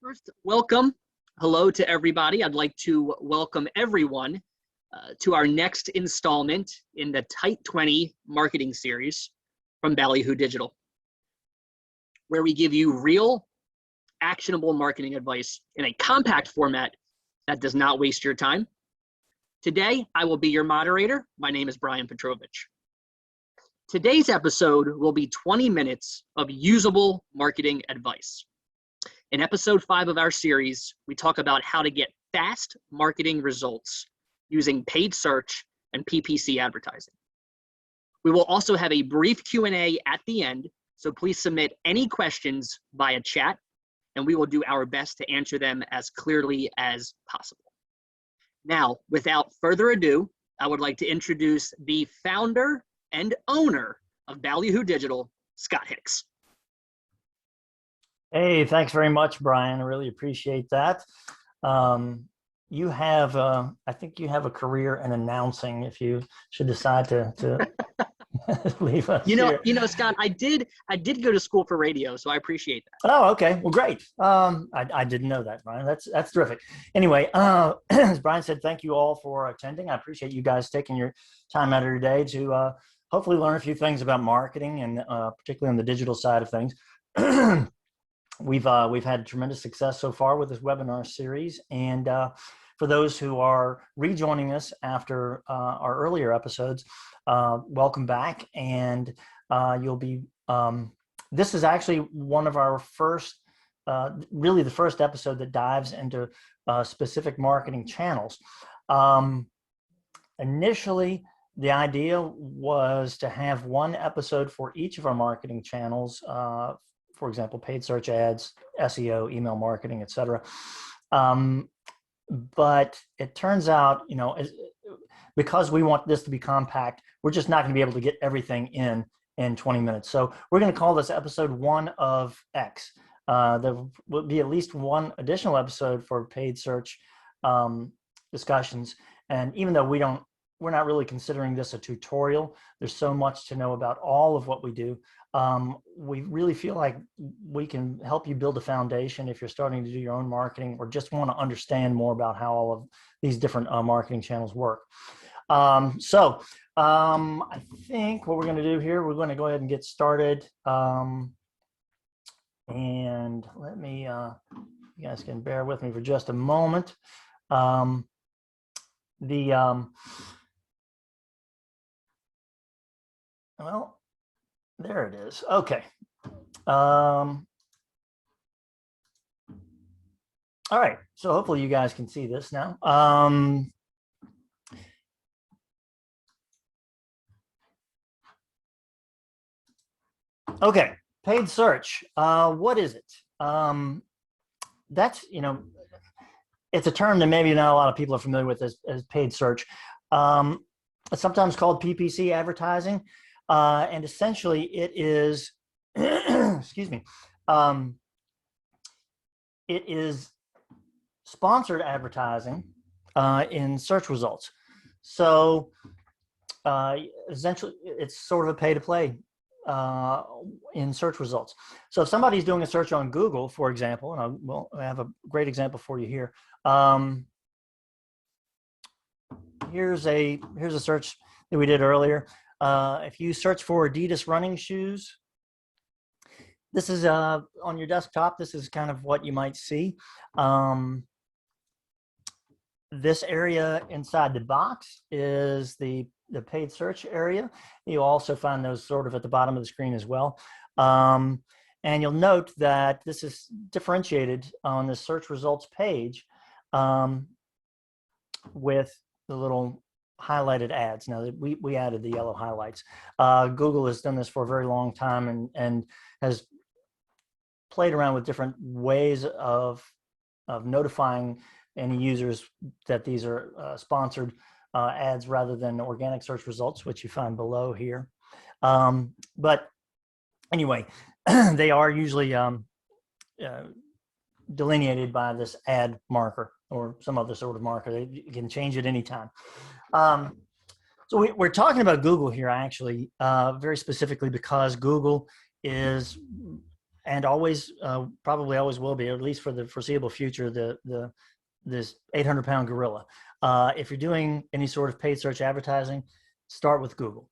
First, welcome. Hello to everybody. I'd like to welcome everyone to our next installment in the Tight 20 marketing series from Ballyhoo Digital, where we give you real, actionable marketing advice in a compact format that does not waste your time. Today, I will be your moderator. My name is Brian Petrovich. Today's episode will be 20 minutes of usable marketing advice. In episode 5 of our series, we talk about how to get fast marketing results using paid search and PPC advertising. We will also have a brief Q&A at the end, so please submit any questions via chat, and we will do our best to answer them as clearly as possible. Now, without further ado, I would like to introduce the founder and owner of Ballyhoo Digital, Scott Hicks. Hey, thanks very much, Brian. I really appreciate that. You have, I think you have a career in announcing if you should decide to leave us here. You know, Scott, I did go to school for radio, so I appreciate that. Oh, okay. Well, great. I didn't know that, Brian. That's terrific. Anyway, as Brian said, thank you all for attending. I appreciate you guys taking your time out of your day to hopefully learn a few things about marketing and particularly on the digital side of things. We've had tremendous success so far with this webinar series, and for those who are rejoining us after our earlier episodes, welcome back. And you'll be this is actually one of our first, really the first episode that dives into specific marketing channels. Initially, the idea was to have one episode for each of our marketing channels. For example, paid search ads, SEO, email marketing, etc. But it turns out, you know, because we want this to be compact, we're just not going to be able to get everything in 20 minutes. So we're going to call this episode 1 of X. There will be at least one additional episode for paid search discussions. And even though we're not really considering this a tutorial, there's so much to know about all of what we do. We really feel like we can help you build a foundation if you're starting to do your own marketing or just want to understand more about how all of these different marketing channels work. I think what we're going to do here, we're going to go ahead and get started. And let me, you guys can bear with me for just a moment. Well, there it is. Okay. All right. So hopefully you guys can see this now. Okay. Paid search. What is it? That's, you know, it's a term that maybe not a lot of people are familiar with as paid search. It's sometimes called PPC advertising. And essentially it is, excuse me, it is sponsored advertising in search results. So essentially it's sort of a pay to play in search results. So if somebody's doing a search on Google, for example, and I have a great example for you here. Here's a search that we did earlier. If you search for Adidas running shoes, this is on your desktop. This is kind of what you might see. This area inside the box is the paid search area. You'll also find those sort of at the bottom of the screen as well. And you'll note that this is differentiated on the search results page with the little highlighted ads. Now we added the yellow highlights. Google has done this for a very long time and has played around with different ways of notifying any users that these are sponsored ads rather than organic search results, which you find below here. But anyway, they are usually delineated by this ad marker or some other sort of marker. You can change it anytime. So we're talking about Google here, actually, very specifically because Google is and always, probably always will be, or at least for the foreseeable future, this 800-pound gorilla. If you're doing any sort of paid search advertising, start with Google.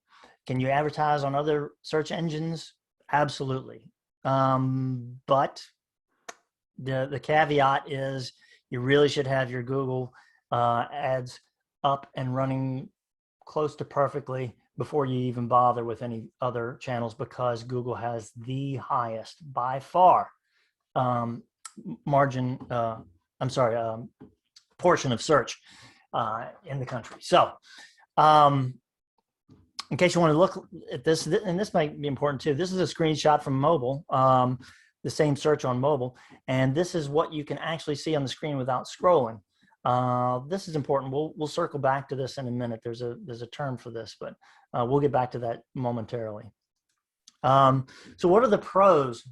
Can you advertise on other search engines? Absolutely. But the caveat is you really should have your Google ads up and running close to perfectly before you even bother with any other channels, because Google has the highest by far portion of search in the country. So in case you want to look at this, and this might be important too, this is a screenshot from mobile, the same search on mobile, and this is what you can actually see on the screen without scrolling. This is important. We'll circle back to this in a minute. There's a term for this, but we'll get back to that momentarily. So what are the pros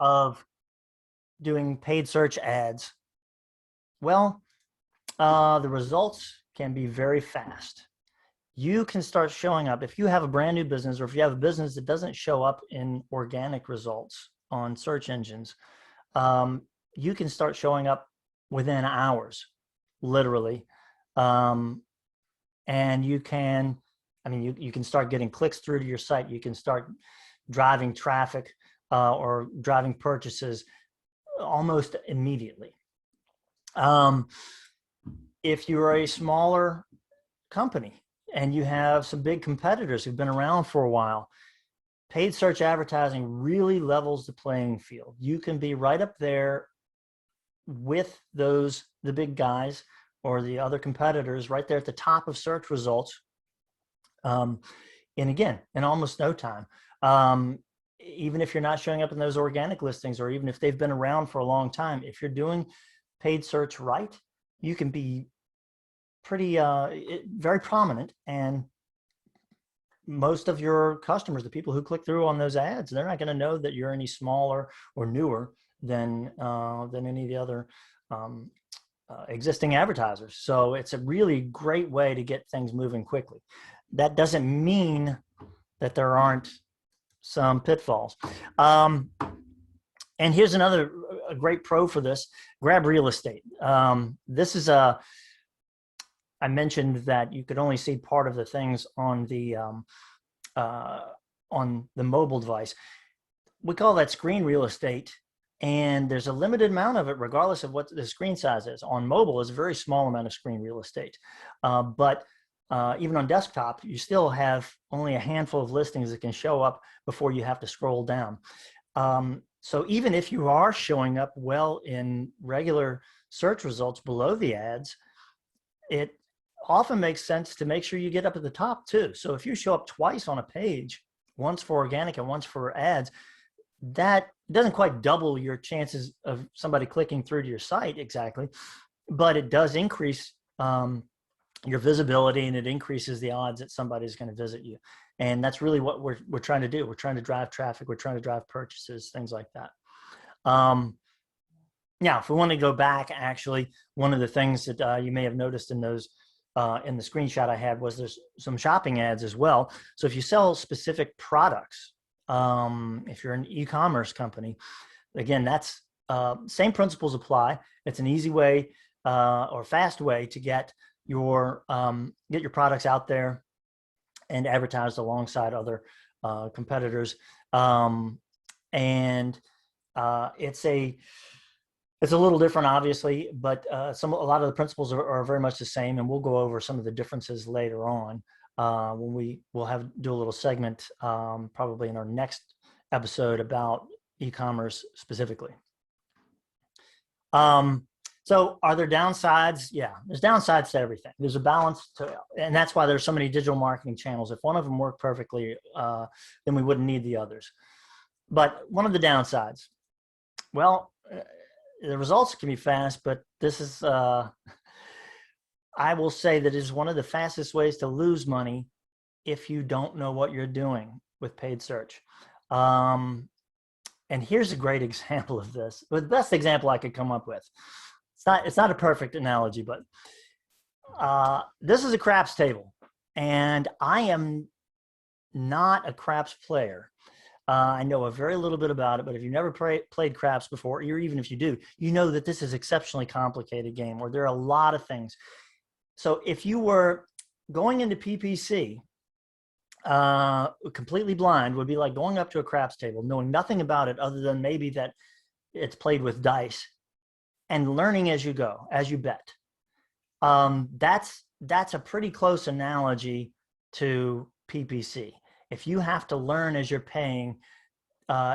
of doing paid search ads? Well, the results can be very fast. You can start showing up if you have a brand new business, or if you have a business that doesn't show up in organic results on search engines. You can start showing up within hours, literally. And you can, you can start getting clicks through to your site. You can start driving traffic or driving purchases almost immediately. If you're a smaller company and you have some big competitors who've been around for a while, paid search advertising really levels the playing field. You can be right up there with the big guys or the other competitors, right there at the top of search results. And again, in almost no time. Even if you're not showing up in those organic listings, or even if they've been around for a long time, if you're doing paid search right, you can be pretty, very prominent. And most of your customers, the people who click through on those ads, they're not going to know that you're any smaller or newer than any of the other existing advertisers. So it's a really great way to get things moving quickly. That doesn't mean that there aren't some pitfalls. And here's a great pro for this: grab real estate. This is I mentioned that you could only see part of the things on the mobile device. We call that screen real estate, and there's a limited amount of it regardless of what the screen size is. On mobile is a very small amount of screen real estate, but even on desktop, you still have only a handful of listings that can show up before you have to scroll down. So even if you are showing up well in regular search results below the ads, it often makes sense to make sure you get up at the top too. So if you show up twice on a page, once for organic and once for ads, that doesn't quite double your chances of somebody clicking through to your site exactly, but it does increase your visibility, and it increases the odds that somebody's going to visit you. And that's really what we're trying to do. We're trying to drive traffic. We're trying to drive purchases, things like that. Now, if we want to go back, actually, one of the things that you may have noticed in those in the screenshot I had was there's some shopping ads as well. So if you sell specific products, if you're an e-commerce company, again, that's same principles apply. It's an easy way or fast way to get your products out there and advertised alongside other competitors. And it's a little different, obviously, but a lot of the principles are very much the same, and we'll go over some of the differences later on when we'll do a little segment probably in our next episode about e-commerce specifically. So are there downsides? Yeah, there's downsides to everything. There's a balance and that's why there's so many digital marketing channels. If one of them worked perfectly, then we wouldn't need the others. But one of the downsides, well, the results can be fast, but this is, I will say that is one of the fastest ways to lose money if you don't know what you're doing with paid search. And here's a great example of this, the best example I could come up with. It's not a perfect analogy, but this is a craps table, and I am not a craps player. I know a very little bit about it, but if you've never played craps before, or even if you do, you know that this is exceptionally complicated game where there are a lot of things. So if you were going into PPC completely blind, would be like going up to a craps table, knowing nothing about it other than maybe that it's played with dice, and learning as you go, as you bet. That's a pretty close analogy to PPC. If you have to learn as you're paying,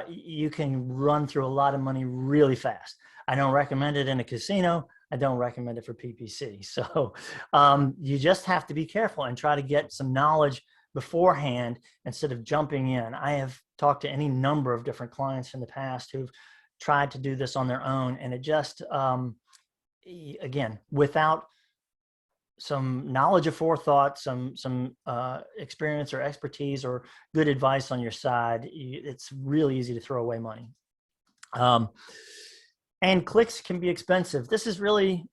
you can run through a lot of money really fast. I don't recommend it in a casino. I don't recommend it for PPC. So you just have to be careful and try to get some knowledge beforehand instead of jumping in. I have talked to any number of different clients in the past who've tried to do this on their own, and it just, again, without some knowledge of forethought, some experience or expertise or good advice on your side, it's really easy to throw away money. And clicks can be expensive. This is really,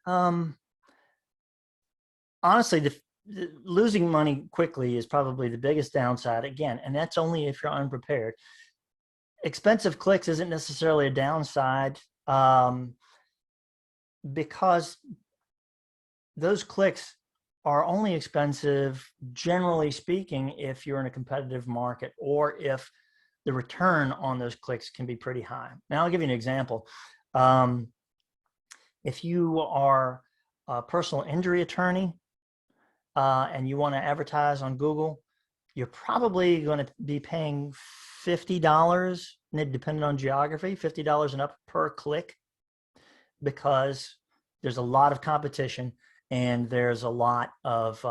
honestly, losing money quickly is probably the biggest downside, again, and that's only if you're unprepared. Expensive clicks isn't necessarily a downside, because those clicks are only expensive, generally speaking, if you're in a competitive market or if the return on those clicks can be pretty high. Now, I'll give you an example. If you are a personal injury attorney and you want to advertise on Google, you're probably going to be paying $50, depending on geography, $50 and up per click, because there's a lot of competition and there's a lot of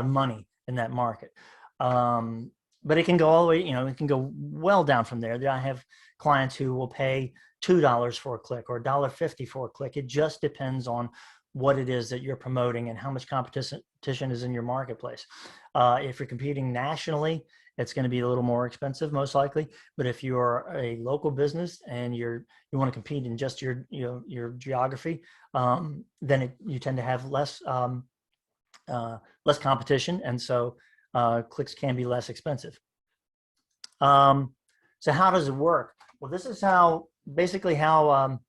money in that market. But it can go all the way, it can go well down from there. I have clients who will pay $2 for a click or $1.50 for a click. It just depends on what it is that you're promoting and how much competition is in your marketplace. If you're competing nationally, it's going to be a little more expensive, most likely. But if you're a local business and you want to compete in just your geography, then you tend to have less competition, and so clicks can be less expensive. So how does it work? Well, this is basically how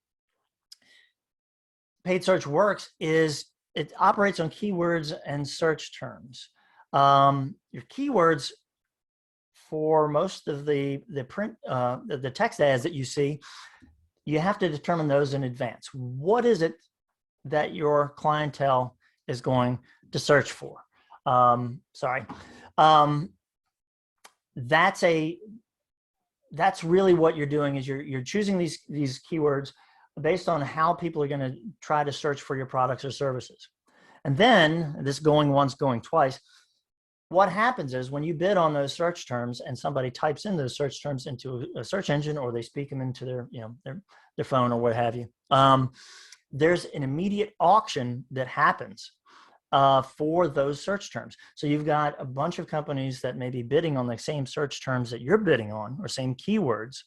paid search works. Is it operates on keywords and search terms. Your keywords for most of the print, the text ads that you see, you have to determine those in advance. What is it that your clientele is going to search for? That's really what you're doing, is you're choosing these keywords based on how people are going to try to search for your products or services. And then, this going once, going twice, what happens is when you bid on those search terms and somebody types in those search terms into a search engine, or they speak them into their phone or what have you, there's an immediate auction that happens for those search terms. So you've got a bunch of companies that may be bidding on the same search terms that you're bidding on, or same keywords,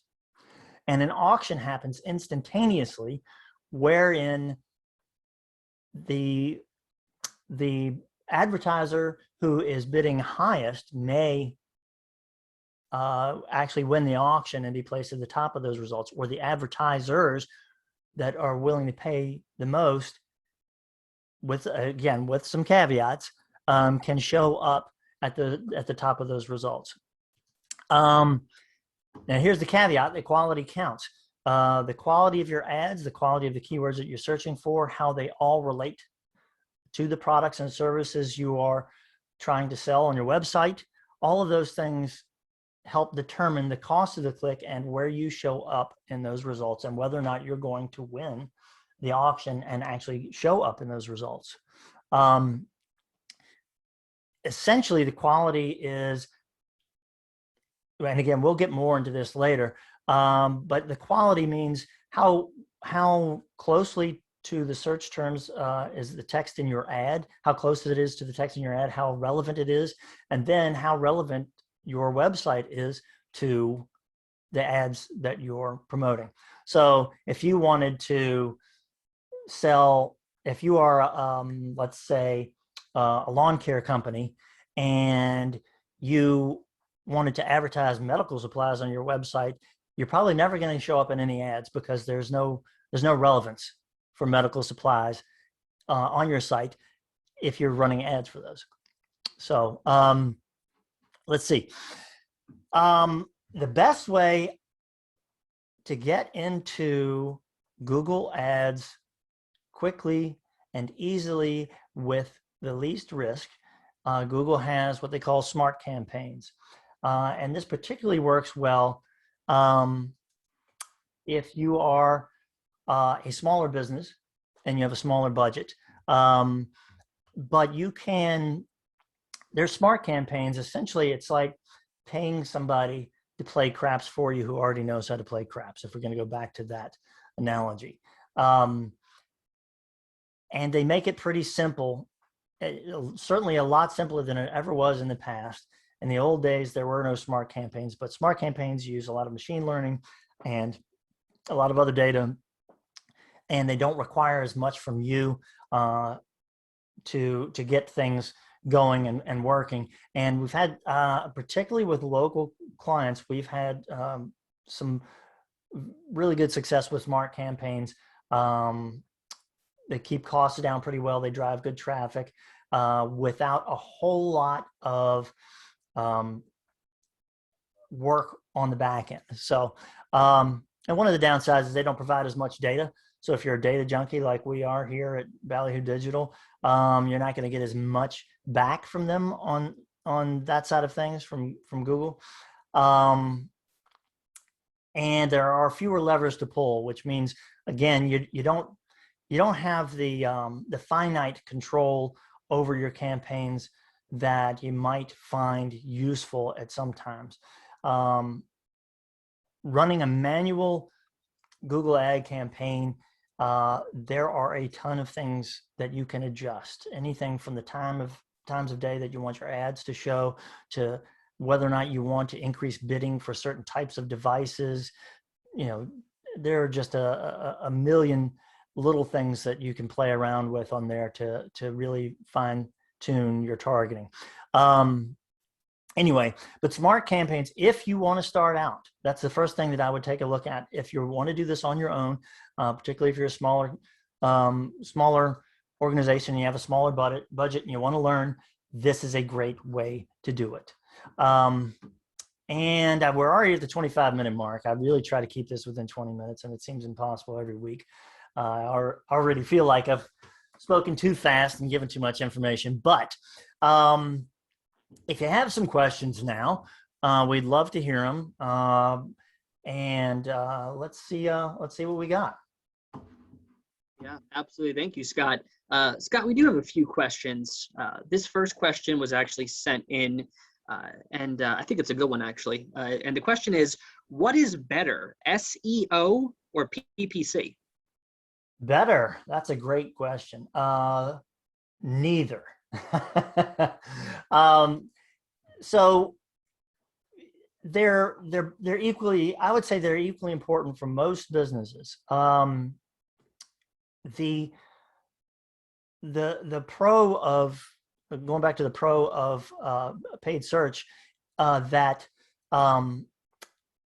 and an auction happens instantaneously, wherein the advertiser who is bidding highest may actually win the auction and be placed at the top of those results, or the advertisers that are willing to pay the most, with some caveats, can show up at the top of those results. Now here's the caveat: the quality counts. The quality of your ads, the quality of the keywords that you're searching for, how they all relate to the products and services you are trying to sell on your website. All of those things help determine the cost of the click and where you show up in those results, and whether or not you're going to win the auction and actually show up in those results. Essentially, the quality is, and again, we'll get more into this later, but the quality means how closely to the search terms is the text in your ad, how close it is to the text in your ad, how relevant it is, and then how relevant your website is to the ads that you're promoting. So if you wanted to sell, if you are, let's say, a lawn care company, and you wanted to advertise medical supplies on your website, you're probably never going to show up in any ads because there's no relevance for medical supplies on your site if you're running ads for those. So let's see. The best way to get into Google Ads quickly and easily with the least risk, Google has what they call smart campaigns. And this particularly works well if you are a smaller business and you have a smaller budget. But you can, there's smart campaigns. Essentially, it's like paying somebody to play craps for you who already knows how to play craps, if we're going to go back to that analogy. And they make it pretty simple, certainly a lot simpler than it ever was in the past. In the old days, there were no smart campaigns, but smart campaigns use a lot of machine learning and a lot of other data, and they don't require as much from you to get things going and working. And we've had, particularly with local clients, we've had some really good success with smart campaigns. They keep costs down pretty well. They drive good traffic without a whole lot of work on the back end. So, and one of the downsides is they don't provide as much data. So if you're a data junkie like we are here at Ballyhoo Digital, you're not going to get as much back from them on that side of things from Google. And there are fewer levers to pull, which means, again, you don't have the finite control over your campaigns that you might find useful at some times. Running a manual Google ad campaign, there are a ton of things that you can adjust. Anything from the times of day that you want your ads to show, to whether or not you want to increase bidding for certain types of devices. You know, there are just a million little things that you can play around with on there to really fine tune your targeting. Anyway, but smart campaigns, if you want to start out, that's the first thing that I would take a look at. If you want to do this on your own, particularly if you're a smaller organization, you have a smaller budget and you want to learn, this is a great way to do it. And we're already at the 25-minute mark. I really try to keep this within 20 minutes, and it seems impossible every week. I already feel like I've spoken too fast and given too much information, but if you have some questions now, we'd love to hear them. And let's see what we got. Yeah, absolutely. Thank you, Scott. Scott, we do have a few questions. This first question was actually sent in, and I think it's a good one, actually. And the question is, what is better, SEO or PPC? Better. That's a great question. Neither. So they're equally, I would say they're equally important for most businesses. The pro of, going back to the pro of paid search, that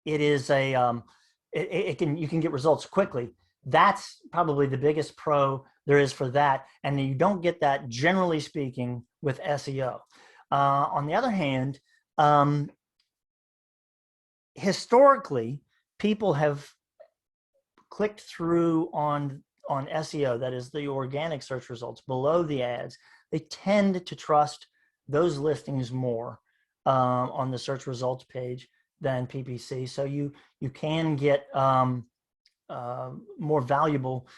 it is you can get results quickly. That's probably the biggest pro there is for that, and you don't get that, generally speaking, with SEO. On the other hand, historically, people have clicked through on SEO, that is the organic search results below the ads. They tend to trust those listings more on the search results page than PPC. So you can get more valuable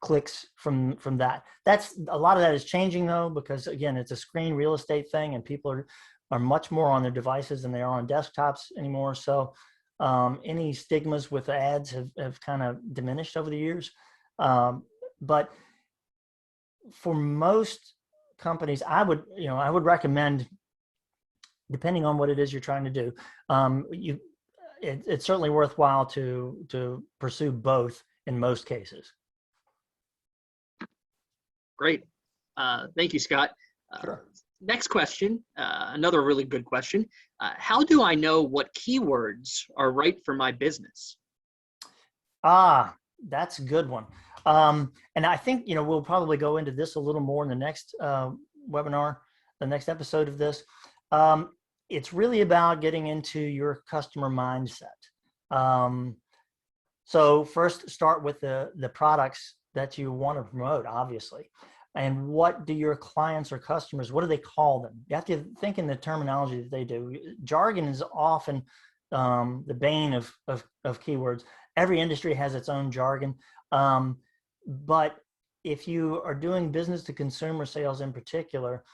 clicks from that. That's a lot of that is changing though, because again, it's a screen real estate thing, and people are much more on their devices than they are on desktops anymore. So any stigmas with ads have kind of diminished over the years. But for most companies, I would recommend, depending on what it is you're trying to do, it's certainly worthwhile to pursue both in most cases. Great. Thank you, Scott. Sure. Next question, another really good question. How do I know what keywords are right for my business? That's a good one. And I think, we'll probably go into this a little more in the next webinar, the next episode of this. It's really about getting into your customer mindset. So first start with the products that you want to promote, obviously. And what do your clients or customers, what do they call them? You have to think in the terminology that they do. Jargon is often the bane of keywords. Every industry has its own jargon. But if you are doing business to consumer sales in particular,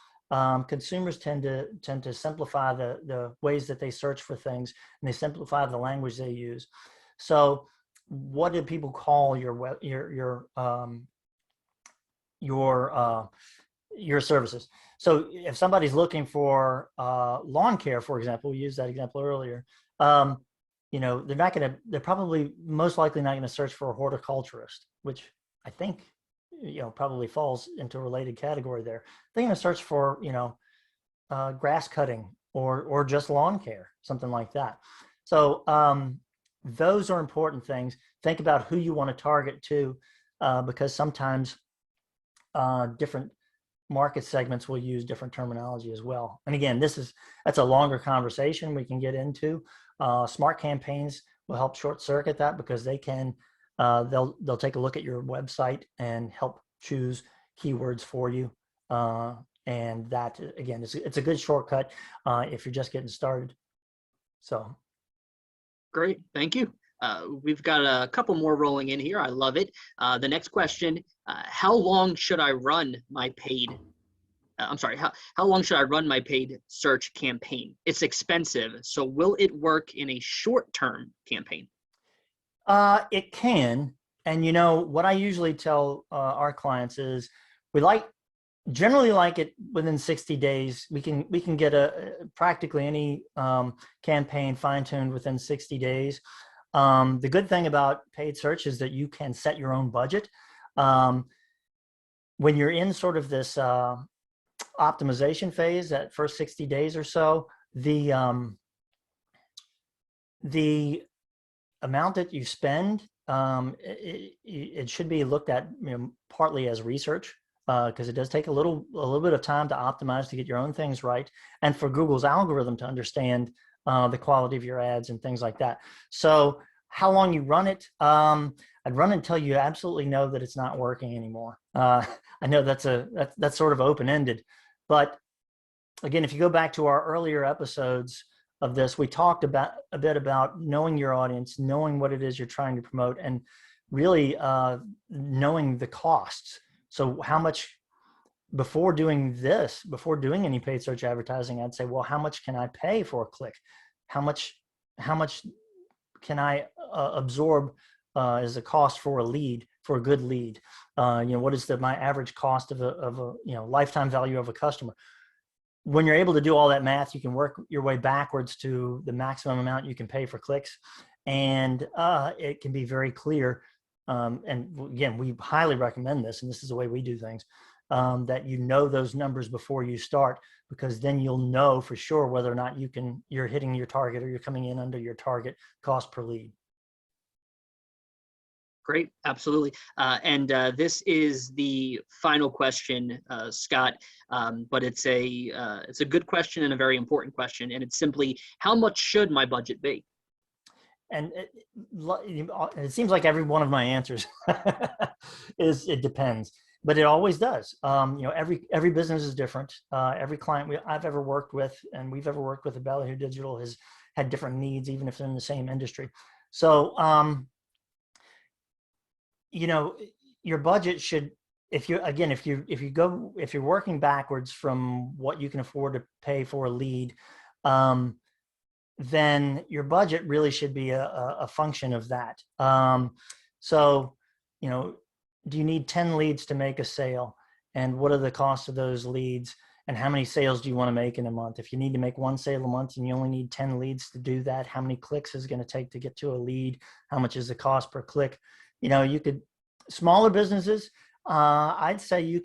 consumers tend to simplify the ways that they search for things, and they simplify the language they use. So what do people call your services? So if somebody's looking for lawn care, for example, we used that example earlier, they're probably most likely not going to search for a horticulturist, which I think, probably falls into a related category there. They're going to search for, grass cutting or just lawn care, something like that. So those are important things. Think about who you want to target to, because sometimes different market segments will use different terminology as well. And again, that's a longer conversation we can get into. Smart campaigns will help short circuit that, because they can they'll take a look at your website and help choose keywords for you. And that, again, it's a good shortcut if you're just getting started. So. Great, thank you. We've got a couple more rolling in here. I love it. The next question, how long should I run my paid, how long should I run my paid search campaign? It's expensive, so will it work in a short-term campaign? It can. And what I usually tell our clients is we generally like it within 60 days. We can get practically any campaign fine-tuned within 60 days. The good thing about paid search is that you can set your own budget. When you're in sort of this optimization phase, that first 60 days or so, the amount that you spend, it should be looked at, partly as research, because it does take a little bit of time to optimize, to get your own things right, and for Google's algorithm to understand the quality of your ads and things like that. So how long you run it, I'd run until you absolutely know that it's not working anymore. I know that's sort of open-ended, but again, if you go back to our earlier episodes of this, we talked a bit about knowing your audience, knowing what it is you're trying to promote, and really knowing the costs. So how much, before doing any paid search advertising, I'd say, well, how much can I pay for a click? How much can I absorb as a cost for a lead, for a good lead? What is my average cost of a lifetime value of a customer? When you're able to do all that math, you can work your way backwards to the maximum amount you can pay for clicks. And it can be very clear. And again, we highly recommend this, and this is the way we do things, that those numbers before you start, because then you'll know for sure whether or not you're hitting your target, or you're coming in under your target cost per lead. Great, absolutely. And this is the final question, Scott, but it's a good question and a very important question. And it's simply, how much should my budget be? And it seems like every one of my answers it depends, but it always does. Every business is different. Every client I've ever worked with, and we've ever worked with at Ballyhoo Digital, has had different needs, even if they're in the same industry. So, your budget should, if you're working backwards from what you can afford to pay for a lead, then your budget really should be a function of that. So, do you need 10 leads to make a sale? And what are the costs of those leads? And how many sales do you want to make in a month? If you need to make one sale a month and you only need 10 leads to do that, how many clicks is it going to take to get to a lead? How much is the cost per click? Smaller businesses, I'd say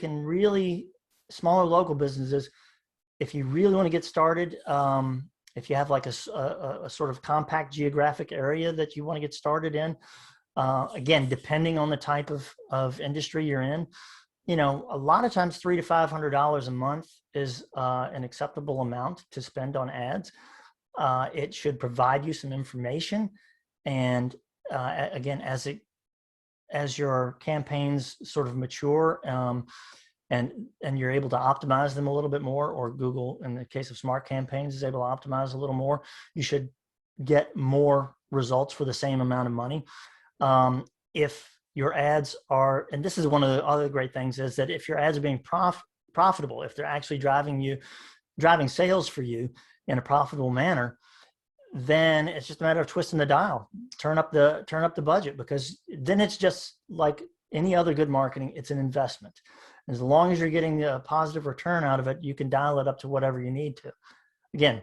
smaller local businesses, if you really want to get started, if you have like a sort of compact geographic area that you want to get started in, again, depending on the type of industry you're in, you know, a lot of times $300 to $500 a month is an acceptable amount to spend on ads. It should provide you some information, and again, as your campaigns sort of mature, and you're able to optimize them a little bit more, or Google, in the case of smart campaigns, is able to optimize a little more, you should get more results for the same amount of money. If your ads are, and this is one of the other great things, is that if your ads are being profitable, if they're actually driving sales for you in a profitable manner, then it's just a matter of twisting the dial, turn up the budget, because then it's just like any other good marketing, it's an investment. As long as you're getting a positive return out of it, you can dial it up to whatever you need to. Again,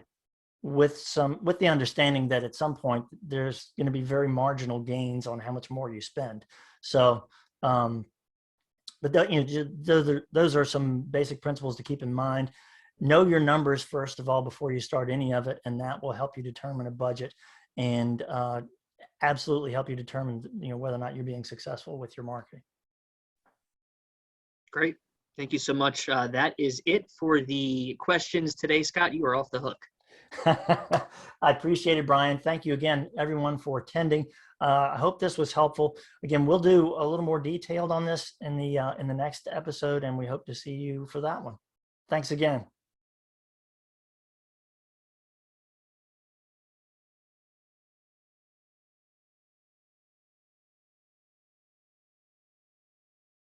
with the understanding that at some point there's going to be very marginal gains on how much more you spend. So, but you know, those are some basic principles to keep in mind. Know your numbers first of all before you start any of it, and that will help you determine a budget, and absolutely help you determine, you know, whether or not you're being successful with your marketing. Great. Thank you so much. That is it for the questions today, Scott. You are off the hook. I appreciate it, Brian. Thank you again, everyone, for attending. I hope this was helpful. Again, we'll do a little more detailed on this in the next episode, and we hope to see you for that one. Thanks again.